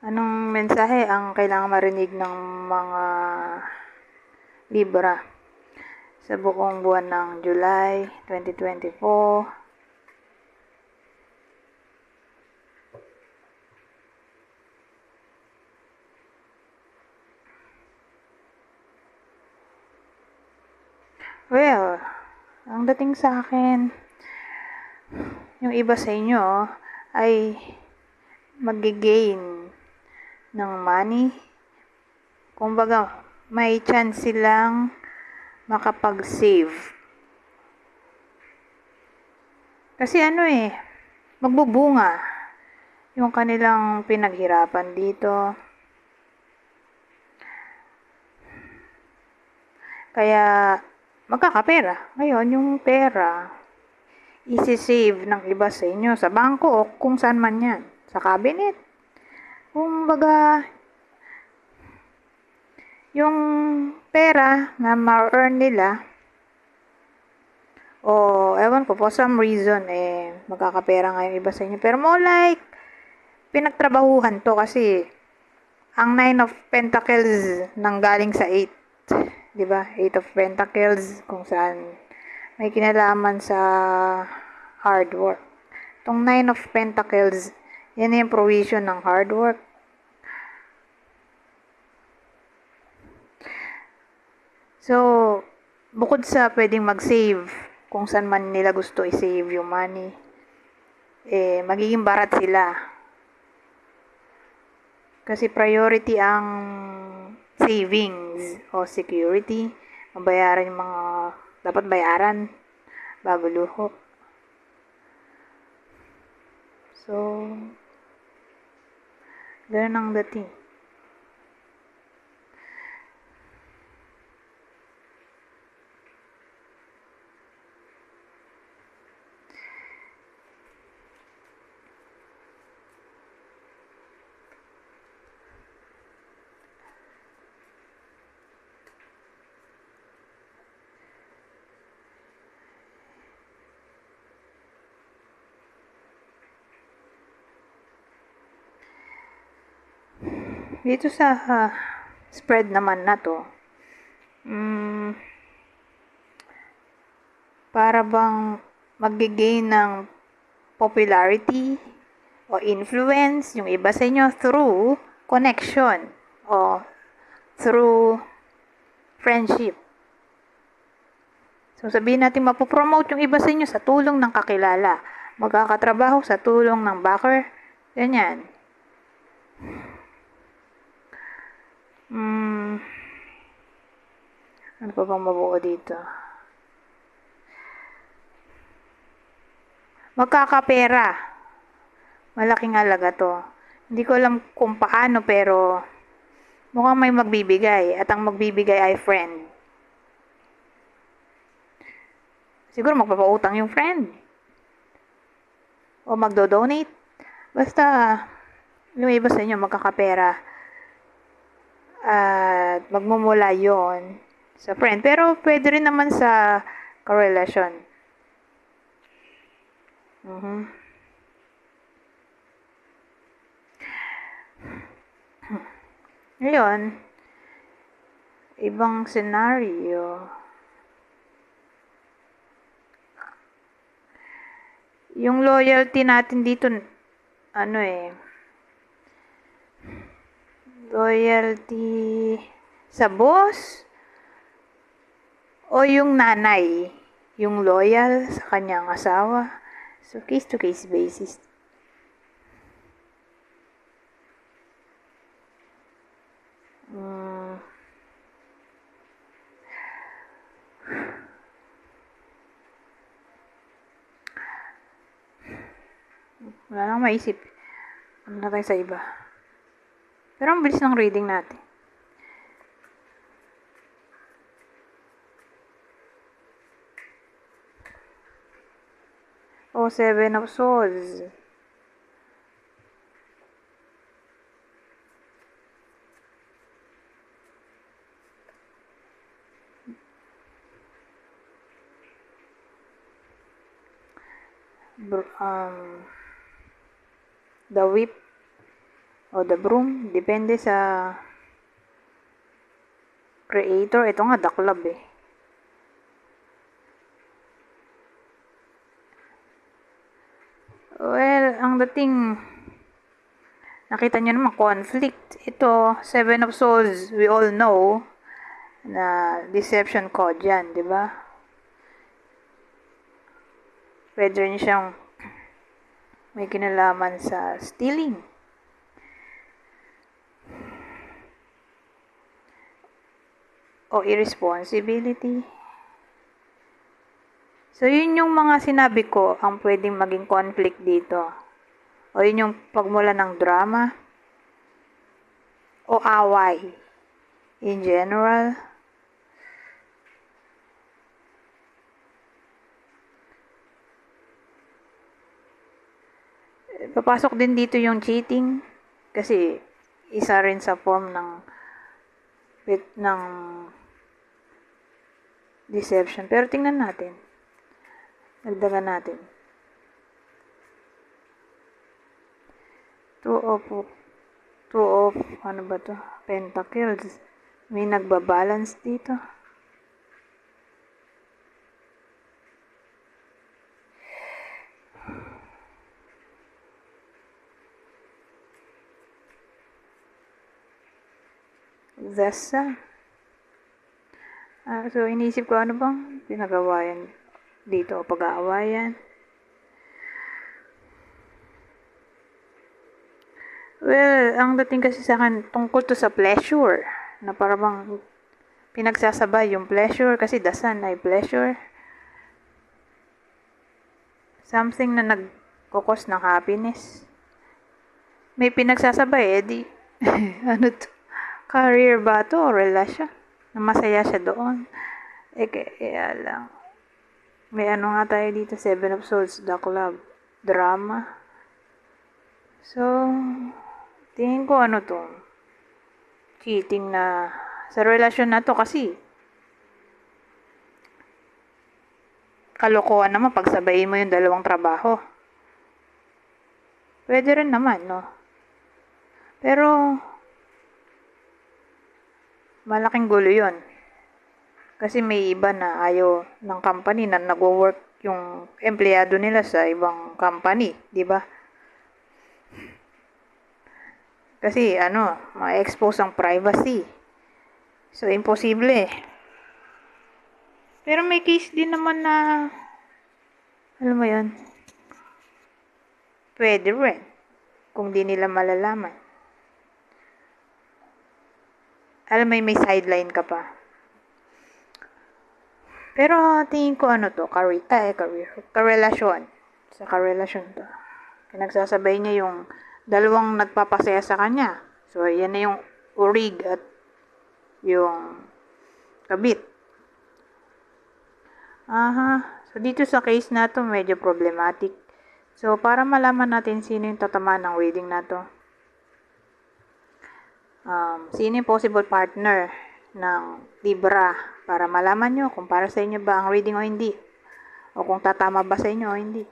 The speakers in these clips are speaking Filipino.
Anong mensahe ang kailangang marinig ng mga Libra sa buong buwan ng July 2024? Well, ang dating sa akin, yung iba sa inyo ay mag-gain ng money. Kumbaga, may chance silang makapag-save. Kasi magbubunga yung kanilang pinaghirapan dito. Kaya, magkakapera. Ngayon, yung pera, isi-save ng iba sa inyo sa bangko o kung saan man yan. Sa cabinet. Kumbaga, yung pera na ma-earn nila, o ewan ko, for some reason, magkakapera nga yung iba sa inyo. Pero more like, pinagtrabahuhan to kasi ang 9 of Pentacles nanggaling sa 8. Diba? 8 of Pentacles, kung saan may kinalaman sa hard work. Itong 9 of Pentacles, yan yung provision ng hard work. So, bukod sa pwedeng mag-save, kung saan man nila gusto i-save yung money, magiging barat sila. Kasi priority ang savings o security. Mabayaran yung mga dapat bayaran bago luho. So, ganun ang dating. Dito sa spread naman na to, para bang mag-gain ng popularity o influence yung iba sa inyo through connection o through friendship. So, sabihin natin mapopromote yung iba sa inyo sa tulong ng kakilala. Magkakatrabaho sa tulong ng backer. Ganyan. Ano pa bang mabuo dito? Magkakapera. Malaking halaga to. Hindi ko alam kung paano pero mukhang may magbibigay at ang magbibigay ay friend. Siguro magpapautang yung friend. O magdo-donate. Basta yung iba sa inyo magkakapera at magmumula yon sa friend. Pero pwede rin naman sa karelasyon. Ngayon, ibang scenario. Yung loyalty natin dito, loyalty sa boss o yung nanay, yung loyal sa kanyang asawa. So, case-to-case basis. Wala nang maisip. Ano na tayo sa iba. Pero ang bilis ng reading natin. O, 7 of Swords. The Whip. o the broom. Depende sa creator. Ito nga, the club eh. Well, ang dating, nakita nyo naman, conflict. Ito, Seven of Swords, we all know na deception code yan, di ba? Pwede rin siyang may kinalaman sa stealing. O irresponsibility. So, yun yung mga sinabi ko ang pwedeng maging conflict dito. O yun yung pagmula ng drama o away in general. Papasok din dito yung cheating kasi isa rin sa form ng deception. Pero tingnan natin. Dagdagan natin. Two of, ano ba to? Pentacles. May nagbabalance dito. The Sun. So, inisip ko ano bang pinagawayan dito o pag-aawayan. Well, ang dating kasi sa akin tungkol to sa pleasure. Na parang pinagsasabay yung pleasure kasi the sun ay pleasure. Something na nagkukos ng happiness. May pinagsasabay di ano to? Career ba to o relasyon? Na masaya siya doon. Kaya lang. May ano nga tayo dito, Seven of Swords, the club. Drama. So, tingin ko ano to, cheating na sa relasyon na to kasi kalokohan naman pagsabayin mo yung dalawang trabaho. Pwede rin naman, no? Pero, malaking gulo yun. Kasi may iba na ayaw ng company na nagwo-work yung empleyado nila sa ibang company, di ba? Kasi ma-expose ang privacy. So, imposible. Pero may case din naman na, alam mo yun, pwede rin. Kung di nila malalaman. Alam mo, may sideline ka pa. Pero, tingin ko karelasyon. Sa karelasyon to. Pinagsasabay niya yung dalawang nagpapasaya sa kanya. So, yan na yung urig at yung kabit. So, dito sa case na to, medyo problematic. So, para malaman natin sino yung tatamaan ng reading na to. Sino yung possible partner ng Libra para malaman nyo kung para sa inyo ba ang reading o hindi. O kung tatama ba sa inyo o hindi.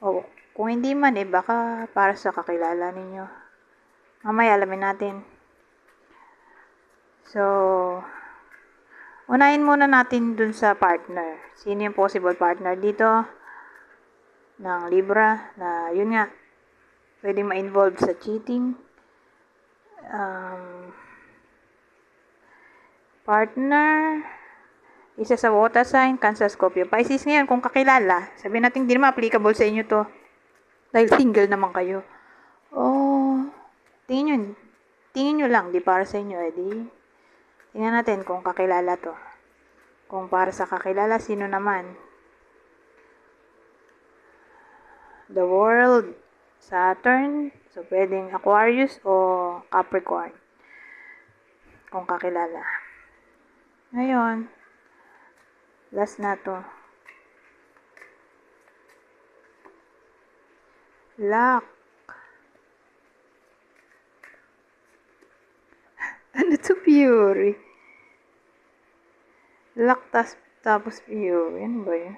O kung hindi man, baka para sa kakilala ninyo. Mamaya alamin natin. So, unahin muna natin dun sa partner. Sino yung possible partner dito ng Libra na yun nga, pwedeng ma-involve sa cheating. Partner, isa sa water sign, Cancer, Scorpio, Pisces. Ngayon, kung kakilala, sabihin natin hindi naman applicable sa inyo to. Dahil single naman kayo. Tingin nyo lang, di para sa inyo, tingnan natin kung kakilala to. Kung para sa kakilala, sino naman? The World, Saturn, so pwedeng Aquarius o Capricorn. Kung kakilala. Ngayon, last na to. Luck. Ano to, Fury? Luck tapos Fury. Ano ba yun?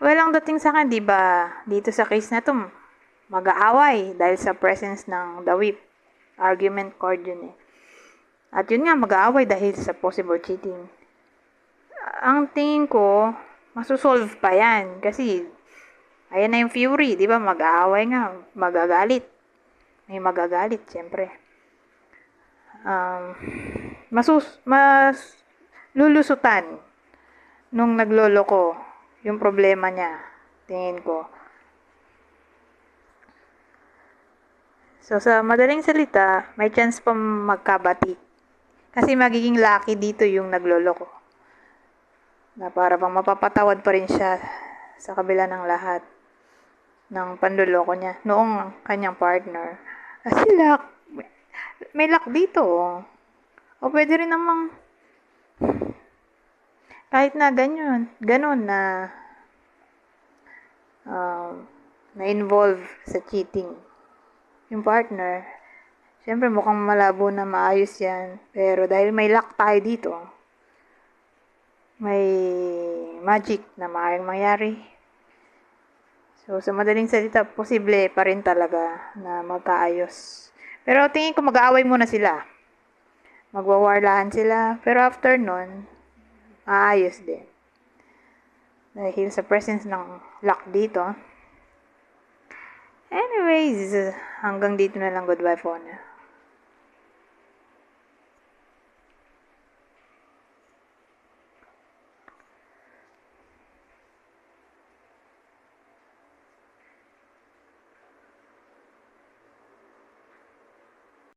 Well, ang dating sa akin, di ba, dito sa case na to, mag-aaway dahil sa presence ng the whip. Argument chord yun eh. At yun nga, mag-aaway dahil sa possible cheating. Ang tingin ko, masusolve pa yan. Kasi, ayan na yung fury, di ba? Mag-aaway nga, magagalit. May magagalit, syempre. Mas lulusutan nung nagloloko yung problema niya, tingin ko. So, sa madaling salita, may chance pa magkabati. Kasi magiging lucky dito yung nagloloko. Na para bang mapapatawad pa rin siya sa kabila ng lahat ng panloloko niya noong kanyang partner. Kasi may luck dito. O pwede rin namang kahit na ganun na na-involve sa cheating yung partner. Siyempre, mukhang malabo na maayos yan. Pero dahil may luck tayo dito, may magic na maaaring mangyari. So, sa madaling salita, posible pa rin talaga na magkaayos. Pero tingin ko mag-aaway muna sila. Magwawarlahan sila. Pero after nun, maayos din. Dahil sa presence ng luck dito. Anyways, hanggang dito na lang. Goodbye for now.